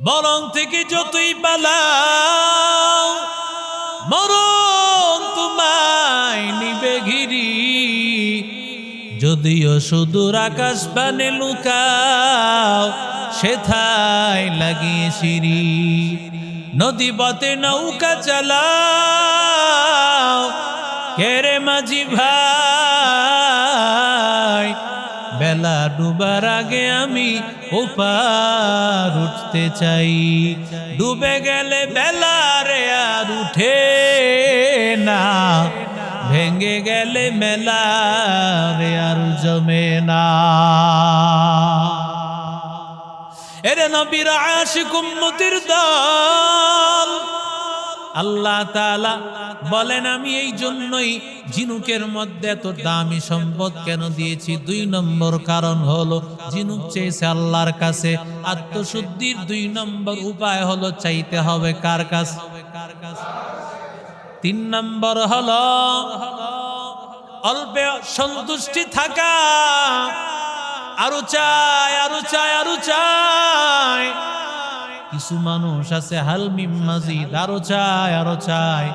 বরং থেকে যতই পালাও মরণ তোমায় নিবে ঘিরি। যদিও সুদূর আকাশ পানে লুকাও সেথায় লাগিয়ে সিঁড়ি। নদী পথে নৌকা চালাও কেরে মাঝি ভাই, বেলা ডুবার আগে আমি ওপার উঠতে চাই। ডুবে গেলে বেলা রে আর উঠে না, ভেঙে গেলে মেলা রে আর জমে না। এরে নবীর আশিক উম্মতির দল, আল্লাহ তাআলা বলেন আমি এই জন্যই ঝিনুকের মধ্যে এত দামি সম্পদ কেন দিয়েছি। 2 নম্বর কারণ হলো ঝিনুক চেয়েছে আল্লাহর কাছে। আত্মশুদ্ধির 2 নম্বর উপায় হলো চাইতে হবে কার কাছে? 3 নম্বর হলো অল্পে সন্তুষ্টি থাকা, আরো চাই আরো চাই আরো চাই। কিছু মানুষ আছে হালমিম মাজিদ, আরো চাই আরো চাই।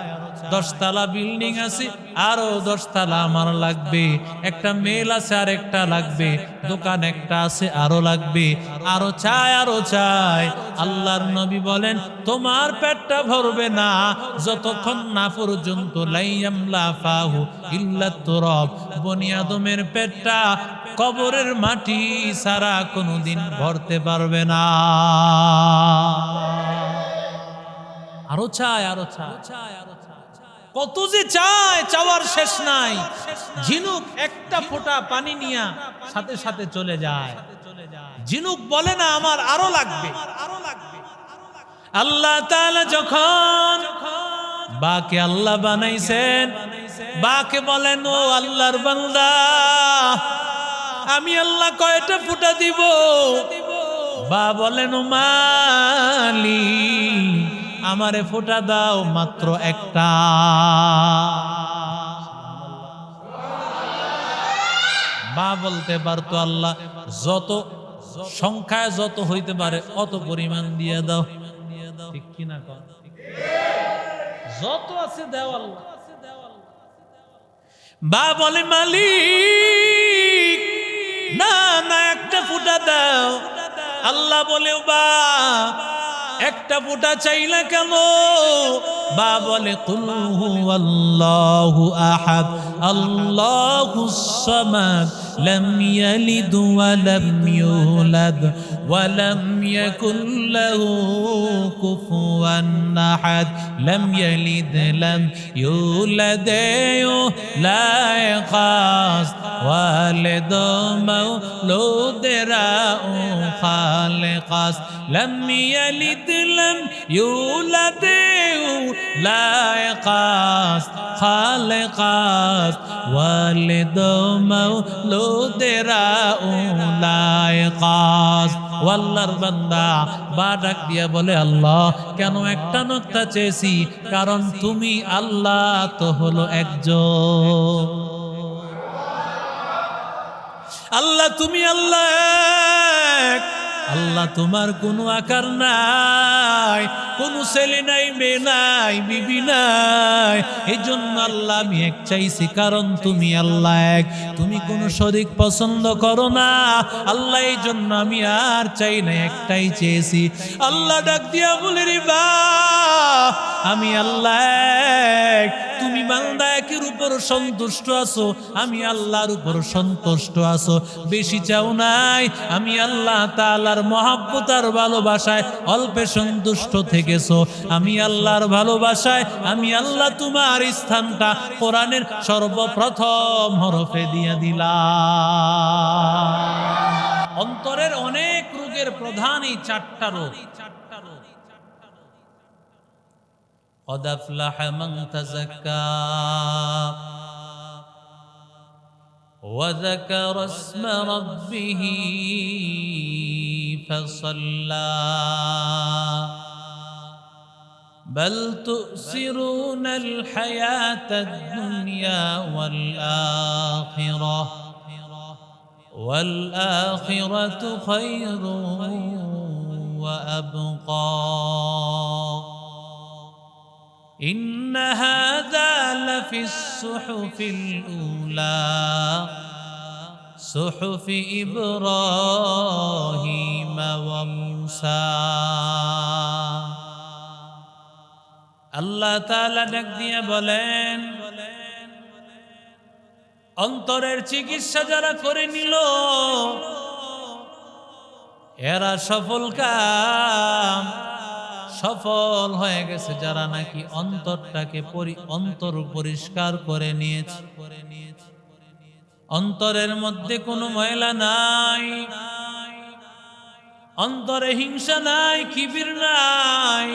10 তলা বিল্ডিং আছে, আরো 10 তলা আমার লাগবে। একটা মেল আছে আর একটা লাগবে, দোকান একটা আছে আরো লাগবে। আরো চাই আরো চাই। আল্লাহর নবী বলেন তোমার পেটটা ভরবে না যতক্ষণ না পর্যন্ত লাইয়ামলা ফাহু ইল্লা তুরাব, বনি আদমের পেটটা কবরের মাটি ছাড়া কোনোদিন ভরতে পারবে না। আরো চাই আরো চাই, কত যে চায়, চাওয়ার শেষ নাই। ঝিনুক একটা ফোঁটা পানি নিয়া সাথে সাথে চলে যায়। ঝিনুক বলে না আমার আরো লাগবে। আল্লাহ তাআলা যখন বাকে আল্লাহ বানাইছেন, বাকে বলেন ও আল্লাহর বান্দা আমি আল্লাহ কয়টা ফোঁটা দিব? বা বলেন ও মালিক আমারে ফোঁটা দাও মাত্র একটা। বা বলতে পারতো আল্লাহ যত সংখ্যায় যত হইতে পারে অত পরিমাণ দিয়ে দাও, ঠিক কিনা কর? যত আছে দাও আল্লাহ। বা বলে মালিক না না একটা ফোঁটা দাও। আল্লাহ বলে বা একটা ফোঁটা চাইলা কেন? বা বলে কুল হুয়াল্লাহু আহাদ আল্লাহুস সামাদ লাম ইয়ালিদ ওয়া লাম ইউলাদ ওয়া লাম ইয়াকুল লাহু কুফুয়ান আহাদ। লাম ইয়ালিদ লাম ইউলাদ লা ইয়াখাস ওয়ালিদ মাওলুদেরা খালিকাস। লাম ইয়ালিদ লাম ইউলাদ লা ইয়াখাস খালিকাস ওয়ালিদ মাওলুদেরা লা ইয়াখাস। আল্লাহর বান্দা বা ডাক দিয়া বলে আল্লাহ কেন একটা নুক্তা চেয়েছি? কারণ তুমি আল্লাহ তো হলো একজন। আল্লাহ তুমি আল্লাহ এক। আল্লাহ তোমার কোনো আকার নাই, কোনো ছেলে নাই, মেয়ে নাই, বিবি নাই। এই জন্য আল্লাহ আমি এক চাইছি, কারণ তুমি আল্লাহ এক। তুমি কোনো শরীক পছন্দ করো না আল্লাহ, এই জন্য আমি আর চাই না, একটাই চেয়েছি। আল্লাহ ডাক দিয়া বলে রে বা আমি আল্লাহ এক। তুমি বান্দা একের উপর সন্তুষ্ট আছো, আমি আল্লাহর উপর সন্তুষ্ট আছো। বেশি চাও নাই, আমি আল্লাহ তাআলার মহব্বত আর ভালোবাসায় অল্পে সন্তুষ্ট থেকেছো। আমি আল্লাহর ভালোবাসায় আমি আল্লাহ তোমার স্থানটা কোরআনের সর্বপ্রথম হরফে দিয়ে দিলাম। অন্তরের অনেক রোগের প্রধান এই 4টা রোগ। قد أفلح من تزكى وذكر اسم ربه فصلى بل تؤثرون الحياة الدنيا والآخرة خير وأبقى إن هذا لفي الصحف الأولى صحف إبراهيم وموسى আল্লাহ তাআলা ডাক দিয়ে বলেন, অন্তরের চিকিৎসা যারা করে নিল এরা সফল হয়ে গেছে। যারা নাকি অন্তরটাকে অন্তর পরিষ্কার করে নিয়েছে, অন্তরের মধ্যে কোনো ময়লা নাই, অন্তরে হিংসা নাই, কিবির নাই,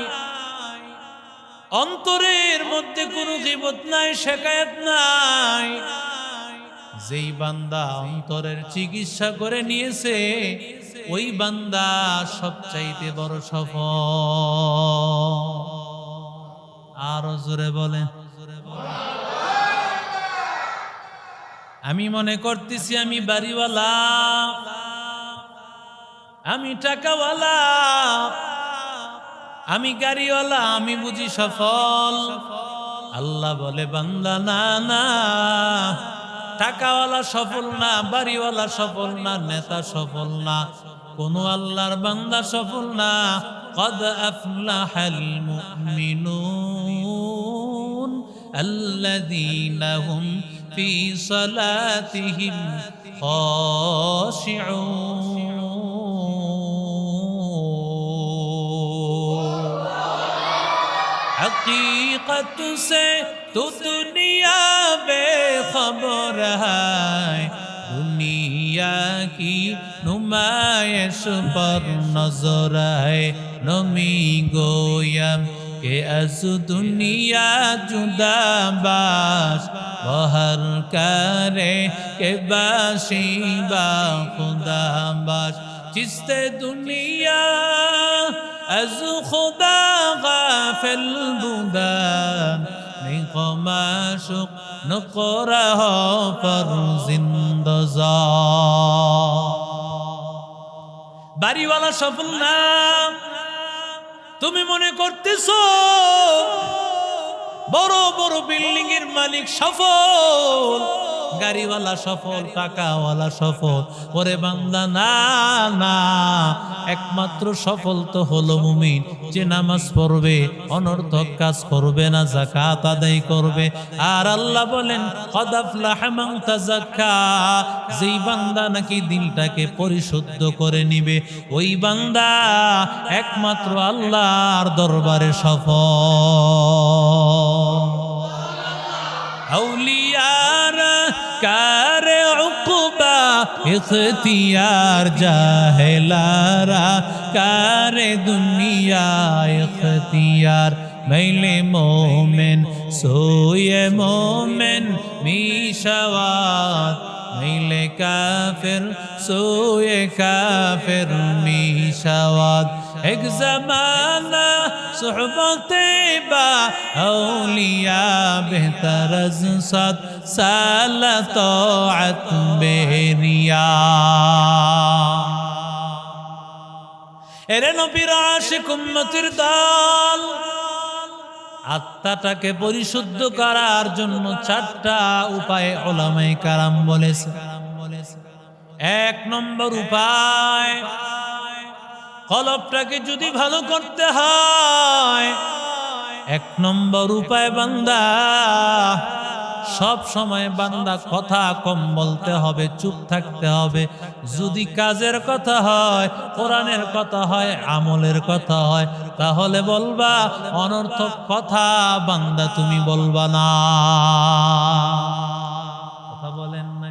অন্তরের মধ্যে কোনো গীবত নাই, শিকায়াত নাই। যেই বান্দা অন্তরের চিকিৎসা করে নিয়েছে ওই বান্দা সবচাইতে বড় সফল। আরো জোরে বলেন। আমি মনে করতেছি আমি বাড়িওয়ালা, আমি টাকাওয়ালা, আমি গাড়িওয়ালা, আমি বুঝি সফল। আল্লাহ বলে বান্দা না না, টাকাওয়ালা সফল না, বাড়িওয়ালা সফল না, নেতা সফল না, কোন আল্লাহর বান্দা সফল না। قد أفلح المؤمنون الذين هم في صلاتهم خاشعون حقیقت سے تو دنیا بے خبر ہے، دنیا کی نمائش پر نظر ہے، نمی گویم کہ از دنیا جدا باش، بہر کرے کہ باشی با خدا باش، چست دنیا از خدا غافل بودن، میخوام عاشق نقره پر زندزار। বাড়িওয়ালা সফল না, তুমি মনে করতেছো বড় বড় বিল্ডিং এর মালিক সফল, গাড়িওয়ালা সফল, টাকাওয়ালা সফল। ওরে বান্দা না না, একমাত্র সফল তো হলো মুমিন যে নামাজ পড়বে, অনর্থক কাজ করবে না, যাকাত আদায় করবে। আর আল্লাহ বলেন কদ আফলাহা মান তাযাক্কা, যেই বান্দা নাকি দিলটাকে পরিশুদ্ধ করে নিবে ওই বান্দা একমাত্র আল্লাহর দরবারে সফল। আউলিয়ারা কারে উকবা ইখতিয়ার, জাহেলারা কারে দুনিয়া ইখতিয়ার। মাইলে মোমেন সোয়ে মোমেন মিশাওয়াত, মাইলে কাফির সোয়ে কাফির মিশাওয়াত। এক জমানা সোহবতে বা আউলিয়া বেহতর আজ 7 সাল তাআত বেরিয়া। এরে নবীর আশিক উম্মতের দল, আত্মাটাকে পরিশুদ্ধ করার জন্য 4টা উপায় উলামায়ে কেরাম বলেছে। 1 নম্বর উপায়, কলবটাকে যদি ভালো করতে হয় 1 নম্বর উপায় বান্দা সব সময় বান্দা কথা কম বলতে হবে, চুপ থাকতে হবে। যদি কাজের কথা হয়, কোরআনের কথা হয়, আমলের কথা হয়, তাহলে বলবা, অনর্থক কথা বান্দা তুমি বলবা না। কথা বলেন না,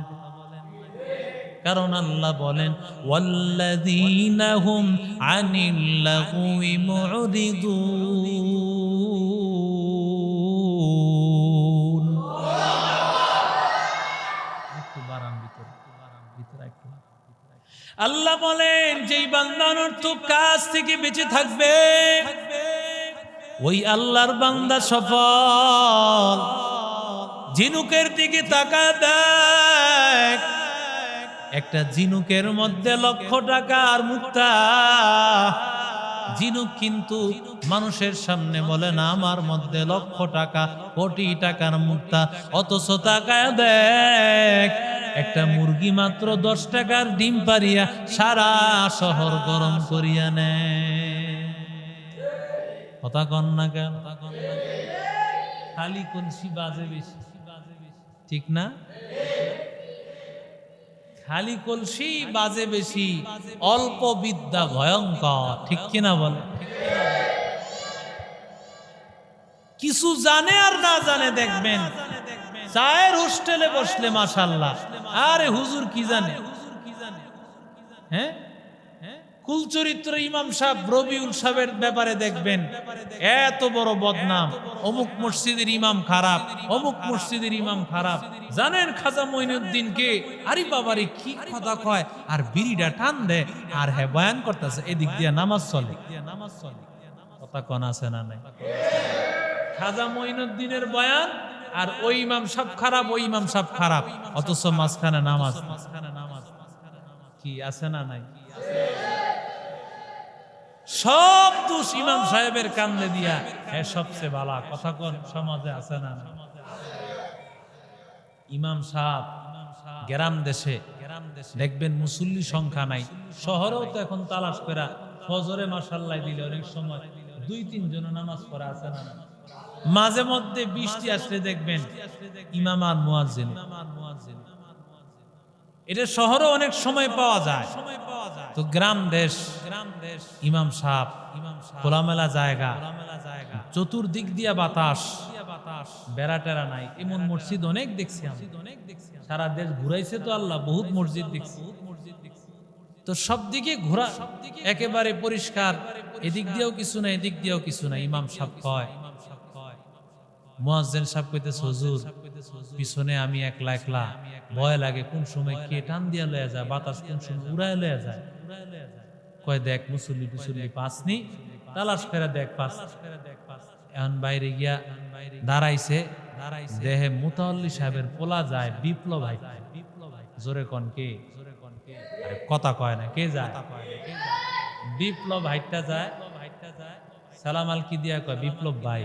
কারণ আল্লাহ বলেন ওয়াল্লাযীনা হুম আনিল লাগwi মুরিদুন। আল্লাহ বলেন যেই বান্দা অনর্থক কাজ থেকে বেঁচে থাকবে ওই আল্লাহর বান্দা সফল। ঝিনুকের দিকে তাকা দেখ, একটা ঝিনুকের মধ্যে লক্ষ টাকার মুক্তা, জিনুক কিন্তু মানুষের সামনে বলে না আমার মধ্যে লক্ষ টাকা কোটি টাকার মুক্তা, অথচ তাকায় দেখ একটা মুরগি মাত্র 10 টাকার ডিম পারিয়া সারা শহর গরম করিয়া নেয়। কথা কন না কেন? খালি কলসি বাজে বেশি, ঠিক না? খালি কলসি বাজে বেশি, অল্প বিদ্যা ভয়ঙ্কর, ঠিক কিনা বলে? কিছু জানে আর না জানে দেখবেন চায়ের হোস্টেলে বসলে মাশাআল্লাহ, আরে হুজুর কি জানে, হ্যাঁ কুলচরিত্র ইমাম সাহেব রবিউল সাহেবের ব্যাপারে দেখবেন এত বড় বদনাম, অমুক মসজিদের ইমাম খারাপ, অমুক মসজিদের ইমাম খারাপ। জানেন খাজা মঈনুদ্দিনকে, আরে বাবারে কি কথা কয়, আর বিড়িটা টান দেয় আর হ্যাঁ বয়ান করতেছে, এদিক দিয়ে নামাজ চলে। কথা কোন আছে না নাই? খাজা মঈনুদ্দিনের বয়ান আর ওই ইমাম সাহেব খারাপ, ওই ইমাম সাহেব খারাপ, অথচ মাঝখানে নামাজ। কি আছে না নাই? সব দোষ ইমাম সাহেবের কান্দে দিয়া হ্যাঁ সবচেয়ে ভালো। কথা কোন সমাজে আছে না? ইমাম সাহেব গ্রাম দেশে দেখবেন মুসল্লি সংখ্যা নাই, শহরেও তো এখন তালাশ করা ফজরে মাশাআল্লাহ দিলে অনেক সময় 2-3 জন নামাজ পড়া আছে না? মাঝে মধ্যে বৃষ্টি আসলে দেখবেন ইমাম আর মুয়াজ্জিন, এটা শহরে অনেক সময় পাওয়া যায়। তো গ্রাম দেশ ইমাম সাহেব খোলামেলা জায়গা, চতুর্দিক দিয়া বাতাস, বেড়া টেরা নাই, এমন মসজিদ অনেক দেখছি আমি। সারা দেশ ঘুরাইছে তো আল্লাহ, বহুত মসজিদ দেখছি। তো সব দিকে ঘোরা একেবারে পরিষ্কার, এদিক দিয়েও কিছু না এদিক দিয়েও কিছু না। ইমাম সাহেব কয়, মুয়াজ্জিন সাহেব কইতেছে হুজুর পিছনে আমি একলা একলা, ভয় লাগে কোন সময় কে টান দিয়া লয়ে যায়, বাতাস কোন সময় উড়ায় লয়ে যায়। কয় দেখ মুসল্লি টুসল্লি পাসনি, তালাশ করে দেখ পাস। এখন বাইরে গিয়া দাঁড়াইছে, দেহে মুতাওয়াল্লি সাহেবের পোলা যায় বিপ্লব ভাই। জোরে কন কে? আরে কথা কয় না, কে যায়? বিপ্লব ভাইটা যায়, সালাম আলকি দিয়া কয় বিপ্লব ভাই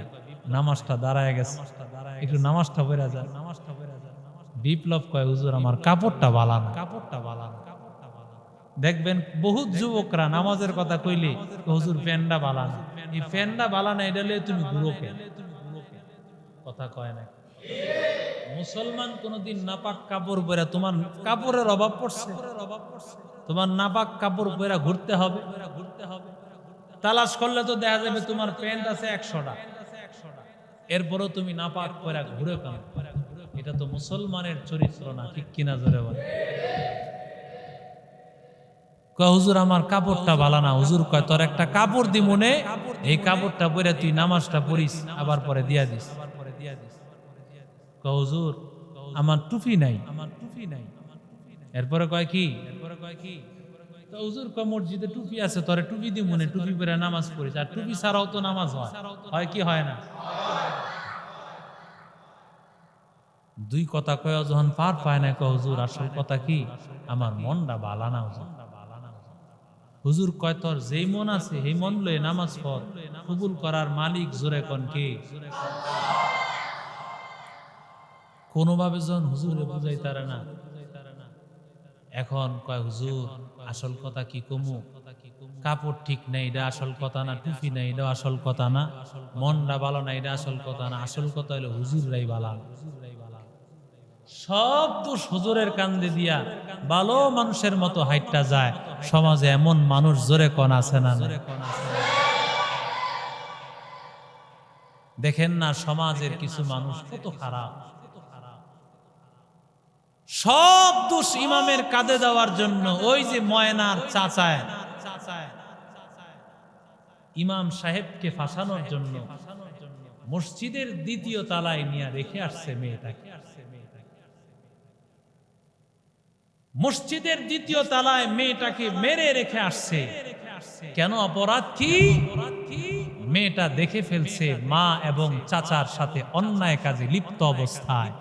নামাজটা দাঁড়ায় গেছে, একটু নামাজটা পড়া যায়। বিপ্লব কয় হুজুর আমার কাপড়টা বালান, কাপড়টা বালান। দেখবেন বহুত যুবকরা নামাজের কথা কইলে হুজুর প্যান্ডা বালান, এই প্যান্ডা বালান এটা লইয়ে তুমি ঘুরোকে। কথা কয় না? মুসলমান কোনদিন নাপাক কাপড় পরে, তোমার কাপড়ের অভাব পড়ছে, তোমার নাপাক কাপড় পরে ঘুরতে হবে। তালাশ করলে তো দেখা যাবে তোমার প্যান্ট আছে 100টা, এরপরও তুমি নাপাক পরে ঘুরে কেন? এটা তো মুসলমানের চরিত্র না, ঠিক কিনা জোরে বলে? কয় হুজুর আমার কাপড়টা ভালো না। হুজুর কয় তোর একটা কাপড় দি মনে, এই কাপড়টা পরে তুই নামাজটা পড়িস, আবার পরে দিয়া দিস। কয় হুজুর আমার টুপি নাই, আমার টুপি নাই। এরপরে কয় কি? হুজুর কয় মসজিদে টুপি আছে, তোরে টুপি দি মনে, টুপি পরে নামাজ পড়িস। আর টুপি ছাড়াও তো নামাজ হয় কি হয় না? দুই কথা কয় যখন পার পায় না, কয় হুজুর আসল কথা কি আমার মনটা ভালো না। হুজুর কয় তোর যেই মন আছে সেই মন লয়ে নামাজ পড়, কবুল করার মালিক জোরে কোন কে? কোনোভাবে যখন হুজুরে বুঝাই তারে না, এখন কয় হুজুর আসল কথা কি কমু, কাপড় ঠিক নাই এটা আসল কথা না, টুপি নাই এটা আসল কথা না, মনটা ভালো না এটা আসল কথা না, আসল কথা হলো হুজুররাই ভালো। সব দোষ হুজুরের কান্দে দিয়া ভালো মানুষের মতো হাইটটা যায়। সমাজে এমন মানুষ জোরে কোন আছে না? দেখেন না সমাজের কিছু মানুষ কত খারাপ। সব দোষ ইমামের কাঁধে দেওয়ার জন্য ওই যে ময়নার চাচায় ইমাম সাহেবকে ফাঁসানোর জন্য মসজিদের 2য় তলায় নিয়ে রেখে আসছে মেয়েটাকে। মসজিদের 2য় তলায় মেয়েটাকে মেরে রেখে আসছে। কেন? অপরাধ কি? মেয়েটা দেখে ফেলছে মা এবং চাচার সাথে অন্যায় কাজে লিপ্ত অবস্থায়।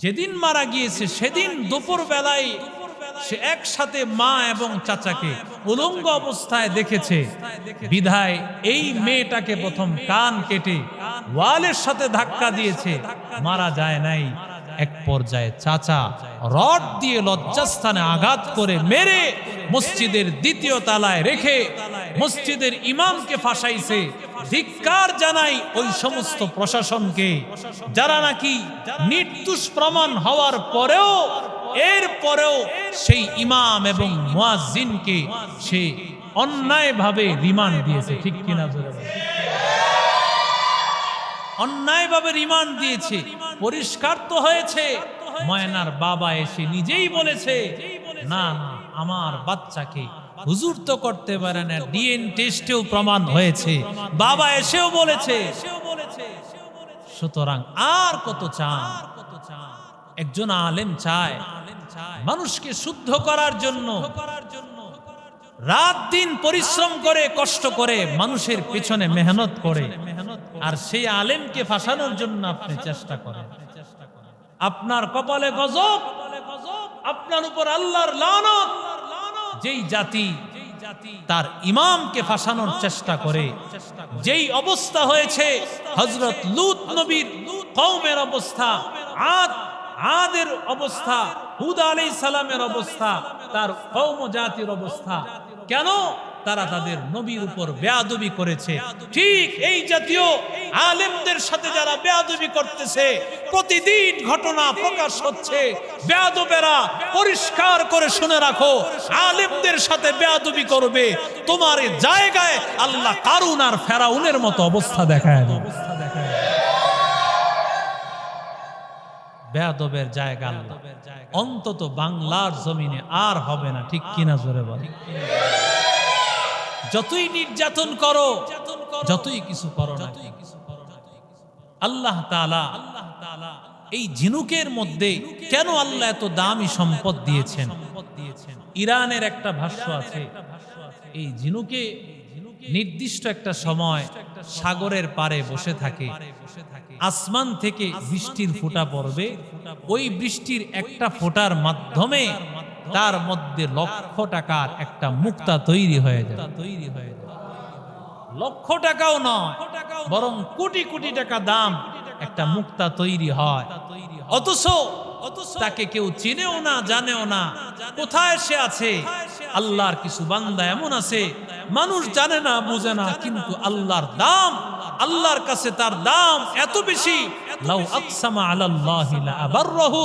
যেদিন মারা গিয়েছে সেদিন দুপুর বেলায় সে একসাথে মা এবং চাচাকে উলঙ্গ অবস্থায় দেখেছে বিধায় এই মেয়েটাকে প্রথম কান কেটে ওয়ালের সাথে ধাক্কা দিয়েছে, মারা যায় নাই। এক পর্যায়ে চাচা রড দিয়ে লজ্জাস্থানে আঘাত করে মেরে মসজিদের দ্বিতীয় তলায় রেখে মসজিদের ইমামকে ফাঁসাইছে। ধিক্কার জানাই ওই সমস্ত প্রশাসনকে যারা নাকি নির্দোষ প্রমাণ হওয়ার পরেও এরপরেও সেই ইমাম এবং মুয়াজ্জিনকে সে অন্যায়ভাবে রিমান্ড দিয়েছে। ঠিক কিনা জোরে বলেন? অন্যায়ভাবে রিমান্ড দিয়েছে। পরিষ্কার তো হয়েছে। ময়নার বাবা এসে নিজেই বলেছে, না না, আমার বাচ্চাকে হুজুর তো করতে পারে না, ডিএনএ টেস্টেও প্রমাণ হয়েছে, বাবা এসেও বলেছে। সুতরাং আর কত চান? একজন আলেম চায় মানুষকে শুদ্ধ করার জন্য রাত দিন পরিশ্রম করে, কষ্ট করে, মানুষের পেছনে মেহনত করে, আর সেই আলেমকে ফাঁসানোর জন্য আপনি চেষ্টা করেন। আপনার কপালে গজব, আপনার উপর আল্লাহর লানত। যেই জাতি তার ইমামকে ফাঁসানোর চেষ্টা করে, যেই অবস্থা হয়েছে হযরত লূত নবীর কওমের অবস্থা, আদের অবস্থা, হুদ আলাইহিস সালামের অবস্থা, তার কওম জাতির অবস্থা, কেন? তারা তাদের নবীর উপর বেয়াদবি করেছে। ঠিক এই জাতীয় আলেমদের সাথে যারা বেয়াদবি করতেছে, প্রতিদিন ঘটনা প্রকাশ হচ্ছে। বেয়াদবেরা পরিষ্কার করে শুনে রাখো, আলেমদের সাথে বেয়াদবি করবে, তোমার জায়গায় আল্লাহ কারুন আর ফেরাউনের মতো অবস্থা দেখায় দেবে। বেয়াদবের জায়গা আল্লাহ অন্তত বাংলার জমিনে আর হবে না। ঠিক কিনা জোরে বল? যতই নির্যাতন করো, যতই কিছু করো না, আল্লাহ তাআলা এই ঝিনুকের মধ্যে কেন আল্লাহ এত দামি সম্পদ দিয়েছেন? ইরানের একটা ভাষ্য আছে, এই ঝিনুকে নির্দিষ্ট একটা সময় সাগরের পারে বসে থাকে, আসমান থেকে বৃষ্টির ফোঁটা পড়বে, ওই বৃষ্টির একটা ফোঁটার মাধ্যমে তার মধ্যে লক্ষ টাকার একটা মুক্তা তৈরি হয়ে যায়। লক্ষ টাকাও নয়, বরং কোটি কোটি টাকা দাম একটা মুক্তা তৈরি হয়। অথচ তাকে কেউ চিনেও না, জানেও না কোথায় সে আছে। আল্লাহর কিছু বান্দা এমন আছে, মানুষ জানে না, বুঝে না, কিন্তু আল্লাহর দাম, আল্লাহর কাছে তার দাম এত বেশি। লাউ আকসামা আলাল্লাহি লা আবাররাহু,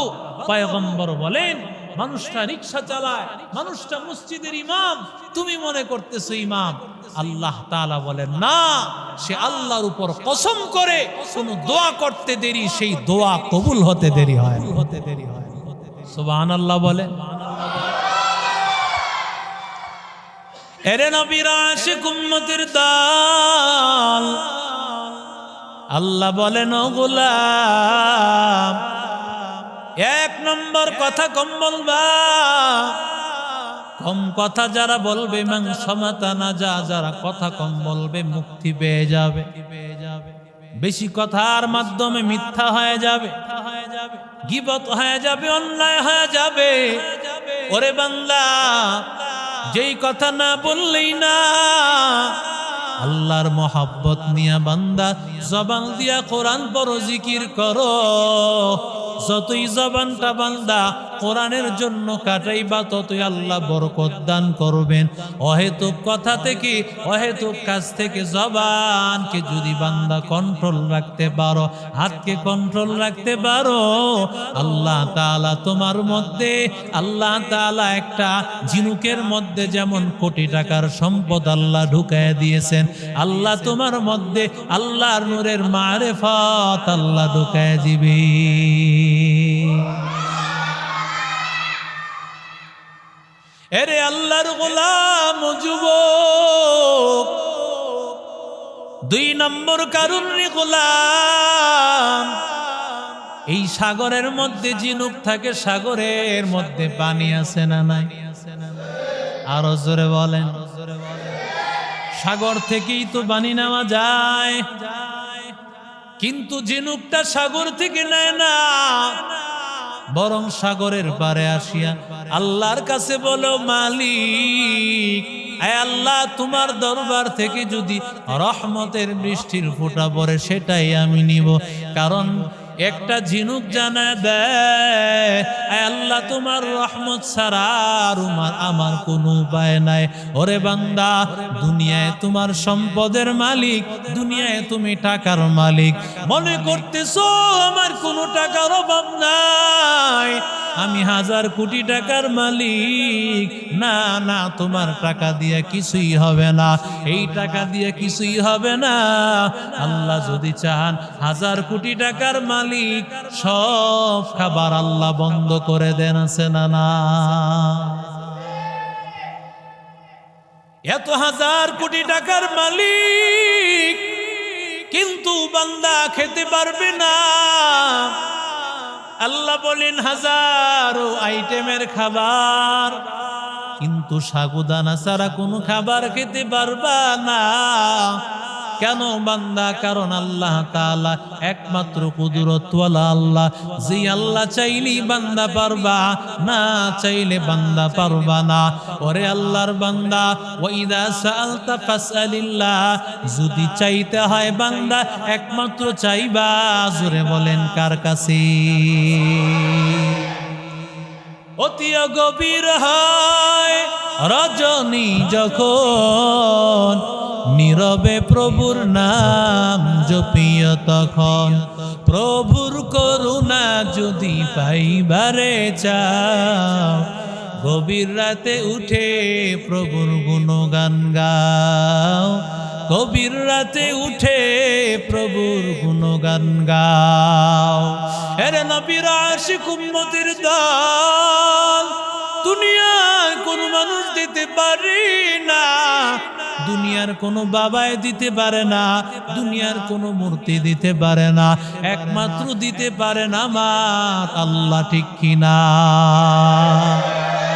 পয়গম্বর বলেন, মানুষটা রিকশা চালায়, মানুষটা মসজিদের ইমাম, তুমি মনে করতেছো ইমাম, আল্লাহ তাআলা বলেন না, সে আল্লাহর উপর কসম করে কোন দোয়া করতে দেরি, সেই দোয়া কবুল হতে দেরি হয়। সুবহানাল্লাহ বলে। এরে নবীর আশিক উম্মতের দল, আল্লাহ বলেন, ও গোলাম, এক নম্বর কথা কম বলবা। কম কথা যারা বলবে মান সামাতা নাজা, যারা কথা কম বলবে মুক্তি পেয়ে যাবে। বেশি কথার মাধ্যমে মিথ্যা হয়ে যাবে, গীবত হয়ে যাবে, অন্যায় হয়ে যাবে। ওরে বান্দা, যেই কথা না বললেই না, আল্লাহর মহব্বত নিয়া বান্দা জবান দিয়া কোরআন পড়ো, জিকির করো। যতই জবানটা বান্দা কোরআনের জন্য কাটাইবা, ততই আল্লাহ বরকত দান করবেন। অহেতুক কথা থেকে, অহেতুক কাজ থেকে জবানকে যদি বান্দা কন্ট্রোল রাখতে পারো, হাতকে কন্ট্রোল রাখতে পারো, আল্লাহ তাআলা তোমার মধ্যে, আল্লাহ তাআলা একটা ঝিনুকের মধ্যে যেমন কোটি টাকার সম্পদ আল্লাহ ঢুকায় দিয়েছেন, আল্লাহ তোমার মধ্যে আল্লাহর নূরের মারিফাত আল্লাহ ঢুকায় দিবে। এরে আল্লাহর গোলাম যুবক, দুই নম্বর কারণ রে গোলাম, এই সাগরের মধ্যে ঝিনুক থাকে, সাগরের মধ্যে পানি আছে না নাই? আরো জোরে বলেন। সাগর থেকেই তো পানি নেওয়া যায়, কিন্তু ঝিনুকটা সাগর থেকে নেয় না, বরং সাগরের পারে আসিয়া আল্লাহর কাছে বলো, মালিক আয় আল্লাহ, তোমার দরবার থেকে যদি রহমতের বৃষ্টির ফোঁটা পড়ে সেটাই আমি নিব। কারণ একটা ঝিনুক জানা দেয়, আয় আল্লাহ, তোমার রহমত ছাড়া আর আমার কোনো উপায় নাই। ওরে বান্দা, দুনিয়ায় তোমার সম্পদের মালিক, দুনিয়ায় তুমি টাকার মালিক, মনে করতেছো আমার কোনো টাকার অভাব নাই, আমি 1000 কোটি টাকার মালিক। না না, তোমার টাকা দিয়ে কিছুই হবে না, এই টাকা দিয়ে কিছুই হবে না। আল্লাহ যদি চান 1000 কোটি টাকার মালিক, সব খাবার আল্লাহ বন্ধ করে দেন, আছে না না? এত 1000 কোটি টাকার মালিক, কিন্তু বান্দা খেতে পারবে না। আল্লাহ বলেন 1000 আইটেমের খাবার, কিন্তু সাগুদানা ছাড়া কোনো খাবার খেতে পারবা না। কেন বান্দা? কারণ আল্লাহ তাআলা একমাত্র কুদরতওয়ালা আল্লাহ, যে আল্লাহ চাইলেই বান্দা পারবা, না চাইলে বান্দা পারবা না। ওরে আল্লাহর বান্দা, ওয়াইদা সাআলতা ফাসআলিল্লাহ, যদি চাইতে হয় বান্দা একমাত্র চাইবা, জোরে বলেন কার কাছে? অতি গভীর হয় রজনী যখন, নীরবে প্রভুর নাম জপিও তখন। প্রভুর করুণা যদি পাইবারে চাও, গভীর রাতে উঠে প্রভুর গুণগান গাও, গভীর রাতে উঠে প্রভুর গুণগান গাও। এরে নবীর আশিক উম্মতের দল, দুনিয়ায় কোনো মানুষ দিতে পারে না, দুনিয়ার কোনো বাবায় দিতে পারে না, দুনিয়ার কোনো মূর্তি দিতে পারে না, একমাত্র দিতে পারে না আমার আল্লাহ, ঠিক কিনা?